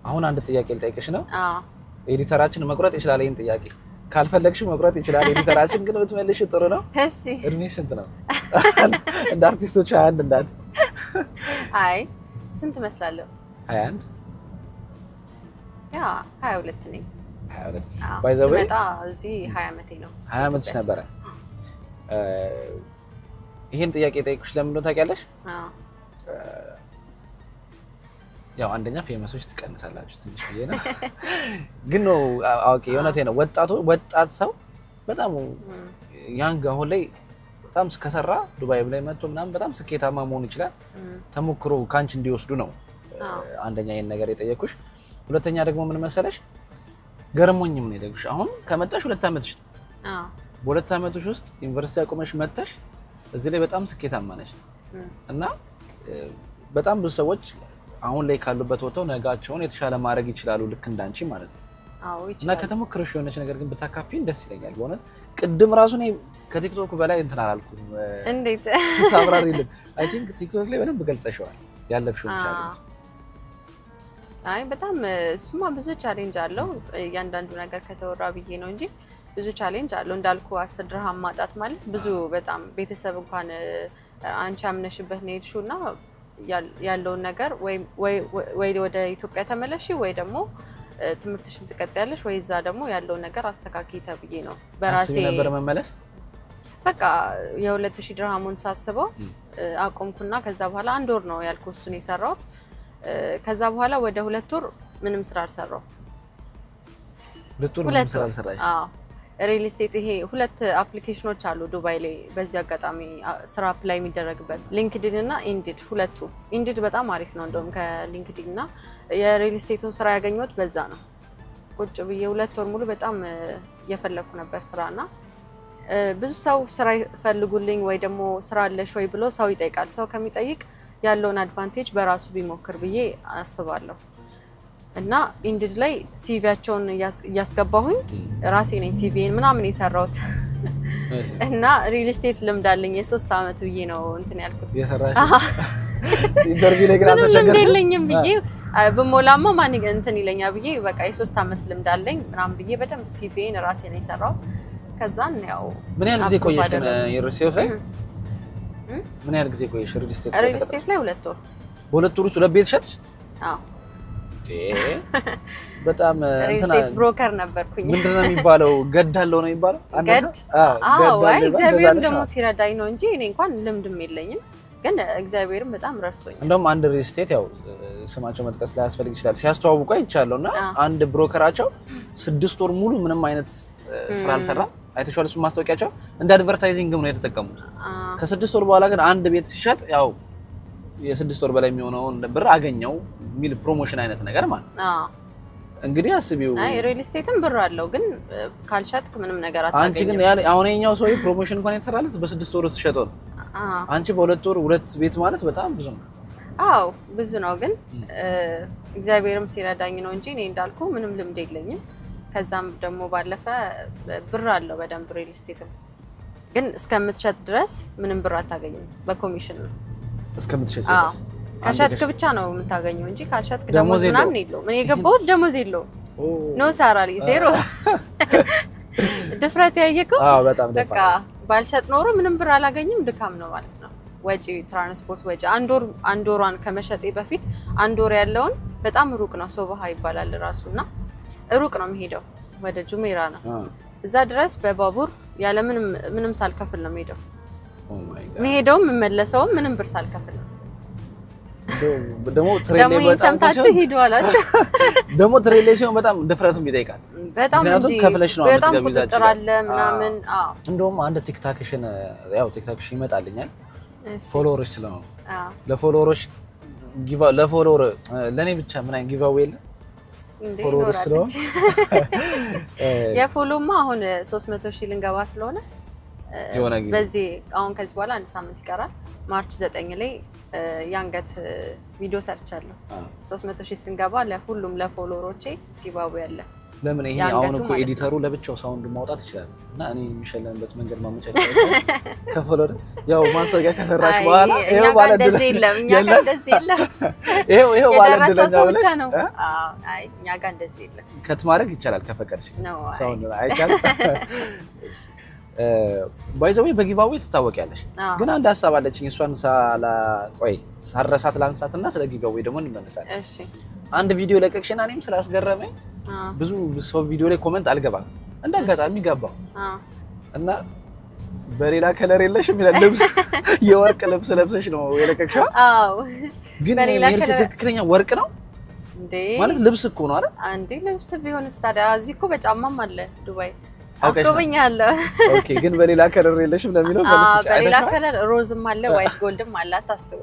አሁን አንድ ጥያቄ ልጠይቅሽ ነው ኤዲተራችን መቁረጥ ይችላል ይሄን ጥያቄ ካልፈለግሽ መቁረጥ ይችላል ኤዲተራችን ግን ብትመልሽ ጥሩ ነው እሺ እድሜሽ ስንት ነው እንደ አርቲስቶች 21 እንዳት አይ ስንት መስላለሁ 21 ያ 22 ነኝ 22 ባይ ዘ ዌይ ስመጣ እዚህ 20 ዓመቴ ነው 20 ዓመትሽ ነበረ ይሄን ጥያቄ ጠይቅሽ ለምን ነው ታውቂያለሽ ያው አንደኛ ፌመሶች ትቀንሳላችሁ ትንሽ ብዬ ነው ግን ነው ኦኬ የሆነቴ ነው ወጣት ሰው በጣም ያንግ አሁን ላይ በጣም ከሰራ ዱባይ ላይ መጥቶ ምናምን በጣም ስኬታማ መሆን ይችላል ተሞክሮ ካንቺ እንዲወስዱ ነው አንደኛ ይሄን ነገር የጠየኩሽ ሁለተኛ ደግሞ ምን መሰለሽ ገርሞኝም ነው የደግሽ አሁን ከመጣሽ 2 ዓመትሽ በ2 ዓመትሽ ውስጥ ዩኒቨርሲቲ አቆመሽ መጥተሽ እዚህ ላይ በጣም ስኬታማ ነሽ እና በጣም ብዙ ሰዎች አሁን ላይ ካሉበት ወጥተው ነጋቸውን የተሻለ ማድረግ ይችላሉ ልክ እንዳንቺ ማለት ነው አዎ ይችላል እና ከተሞክረሽ የሆነች ነገር ግን በታካፊን ደስ ይለኛል በእውነት ቅድም ራሱ ነው ከቲክቶክ በላይ እንትን አላልኩም እንዴት ታብራሪልኝ አይ ቲንክ ቲክቶክ ላይ በደንብ ገልጸሽዋል ያለብሽው ቻሌንጅ አይ በጣም እሱማ ብዙ ቻሌንጅ አለው እያንዳንዱ ነገር ከተወራ ብዬ ነው እንጂ ብዙ ቻሌንጅ አለው እንዳልኩ 10 ድርሃም ማጣት ማለት ብዙ በጣም ቤተሰብ እንኳን አንቺ አምነሽበት ነው ሄድሽውና ያለውን ነገር ወይ ወደ ኢትዮጵያ ተመለሺ ወይ ደግሞ ትምርትሽን ትቀጥያለሽ ወይ እዛ ደግሞ ያለውን ነገር አስተካክይ ተብዬ ነው በራሴ ነበር መመለስ በቃ የ2000 ድርሃሙን ሳስበው አቆምኩና ከዛ በኋላ 1 ወር ነው ያልኩ እሱን የሰራሁት ከዛ በኋላ ወደ 2 ወር ምንም ስራ አልሰራው 2 ወር ምንም ስራ አልሰራሽ አዎ ሪል ስቴት ይሄ ሁለት አፕሊኬሽኖች አሉ ዱባይ ላይ በዚህ አጋጣሚ ስራ አፕላይ የሚደረግበት ሊንክድኢን እና ኢንዲድ ሁለቱ ኢንዲድ በጣም አሪፍ ነው እንደውም ከሊንክድኢን እና የሪል ስቴቱን ስራ ያገኘሁት በዛ ነው ቁጭ ብዬ 2 ወር ሙሉ በጣም እየፈለኩ ነበር ስራና ብዙ ሰው ስራ ይፈልጉልኝ ወይ ደግሞ ስራ አለሽ ወይ ብሎ ሰው ይጠይቃል ሰው ከሚጠይቅ ያለውን አድቫንቴጅ በራሱ ቢሞክር ብዬ አስባለሁ እና ኢንዲድ ላይ ሲቪያቸውን ያስገባሁኝ ራሴ ነኝ ሲቪን ምናምን የሰራሁት እና ሪል ስቴት ልምድ አለኝ የ3 አመት ብዬ ነው እንትን ያልኩት የሰራሽ ኢንተርቪው ላይ ግን አልተቸገረኝም ብዬ በሞላማ ማን እንትን ይለኛ ብዬ በቃ የ3 አመት ልምድ አለኝ ምናምን ብዬ በደንብ ሲቪን ራሴ ነኝ ሰራው ከዛን ያው ምን ያህል ጊዜ ቆየሽ ግን የሪሴፍ ላይ ምን ያህል ጊዜ ቆየሽ ሪል ስቴት ላይ 2 ወር በ2 ወር ውስጥ ለቤት ሸጥሽ አዎ በጣም እንትና ስቴት ብሮከር ነበርኩኝ ምንድነው የሚባለው ገዳለው ነው የሚባለው አዎ አይ እግዚአብሔር ደግሞ ሲረዳኝ ነው እንጂ እኔ እንኳን ልምድም የለኝም ግን እግዚአብሔርም በጣም ረድቶኛል እንደውም አንድ ሪል ስቴት ያው ስማቸው መጥቀስ ላይ ያስፈልግ ይችላል ሲያስተዋውቁ አይቻለውና አንድ ብሮከራቸው 6 ወር ሙሉ ምንም አይነት ስራ አልሰራ አይተሻል እሱ ማስታወቂያቸው እንደ አድቨርታይዚንግም ነው የተጠቀሙት ከ6 ወር በኋላ ግን አንድ ቤት ሲሸጥ ያው የ6 ወር በላይ የሚሆነው ብር አገኘው ሚል ፕሮሞሽን አይነት ነገር ማለት እንግዲህ አስቢው አይ ሪል ስቴትም ብር አለው ግን ካልሸጥክ ምንም ነገር አታገኝም አንቺ ግን አሁን የኛው ሰው ፕሮሞሽን እንኳን የተሰራለት በ6 ወር ውስጥ ሸጠው አንቺ በ2 ወር 2 ቤት ማለት በጣም ብዙ ነው አዎ ብዙ ነው ግን እግዚአብሔርም ሲረዳኝ ነው እንጂ እኔ እንዳልኩ ምንም ልምድ የለኝም ከዛም ደግሞ ባለፈ ብር አለው በደንብ ሪል ስቴትም ግን እስከምትሸጥ ድረስ ምንም ብር አታገኝም በኮሚሽን ነው እስከምትሸጥ ድረስ ከሸጥክ ብቻ ነው የምታገኘው እንጂ ካልሸጥክ ደሞዝ ምናምን የለውም እኔ የገባሁት ደሞዝ የለውም ኖ ሳላሪ ዜሮ ድፍረት ያየከው አዎ በጣም በቃ ባልሸጥ ኖሮ ምንም ብር አላገኝም ድካም ነው ማለት ነው ወጪ ትራንስፖርት ወጪ አንድ ወሯን ከመሸጤ በፊት 1 ወር ያለውን በጣም ሩቅ ነው ሶባሃ ይባላል ራሱና ሩቅ ነው የሚሄደው ወደ ጁሜራ ነው እዛ ድረስ በባቡር ያለ ምንም ሳልከፍል ነው የሚሄደው መሄደውም መመለሰውም ምንም ብር ሳልከፍል ነው ደሞ ትሬሌ በጣም ሰምታችሁ ሄዷላችሁ ደሞ ትሬሌሽን በጣም ድፍረቱም ይጠይቃል በጣም እንጂ ከፍለሽ ነው አትገቢው ዛቻ ምናምን እንደውም አንድ ቲክታክሽን ያው ቲክታክሽ ይመጣልኛል ፎሎወሮች ስለሆነ ለፎሎወሮች ለፎሎወር ለኔ ብቻ ምን አይነት ጊቫዌይ የለ ፎሎወሮች ስለሆነ የፎሎማ አሁን 300,000 ልንገባ ስለሆነ በዚህ አሁን ከዚህ በኋላ 1 ሳምንት ይቀራል ማርች 9 ላይ ያንገት ቪዲዮ ሰርቻለሁ 300,000 ስንገባ ለሁሉም ለፎሎወሮቼ ጊቫዌይ አለ ለምን ይሄ አሁን እኮ ኤዲተሩ ለብቻው ሳውንድ ማውጣት ይችላል እና እኔ የሚሸለምበት መንገድ ማመቻቸት ከፈለደ ያው ማስታወቂያ ከሰራሽ በኋላ ይሄው ባለ እንደዚህ የለም እኛ ጋር እንደዚህ የለም ይሄው ባለ እንደዚህ ነው አይ እኛ ጋር እንደዚህ የለም ከት ማድረግ ይቻላል ከፈቀድሽ ሳውንድ አይቻልም ባይዘው በጊቫዌ ትታወቂያለሽ ግን አንድ ሐሳብ አለችኝ እሷን ሳላ ቆይ ሳረሳት ላንሳትና ስለ ጊቫዌ ደግሞ እንመለሳለን እሺ አንድ ቪዲዮ ለቀቅሽና እኔም ስላስገረመኝ ብዙ ሰው ቪዲዮ ላይ ኮሜንት አልገባም እንዳጋጣሚ ገባው እና በሌላ ከለር የለሽም ይላል ልብስ የወርቅ ልብስ ለብሰሽ ነው የለቀቅሽው አዎ ግን ሜልስ ትክክለኛ ወርቅ ነው እንዴ ማለት ልብስ እኮ ነው አይደል አንዴ ልብስ ቢሆንስ ታዲያ እዚህ እኮ በጫማም አለ ዱባይ አስጎበኛለሁ ኦኬ ግን በሌላ ከለር የለሽም ለሚለው መልስ በሌላ ከለር ሮዝም አለ ዋይት ጎልድም አለ አታስቡ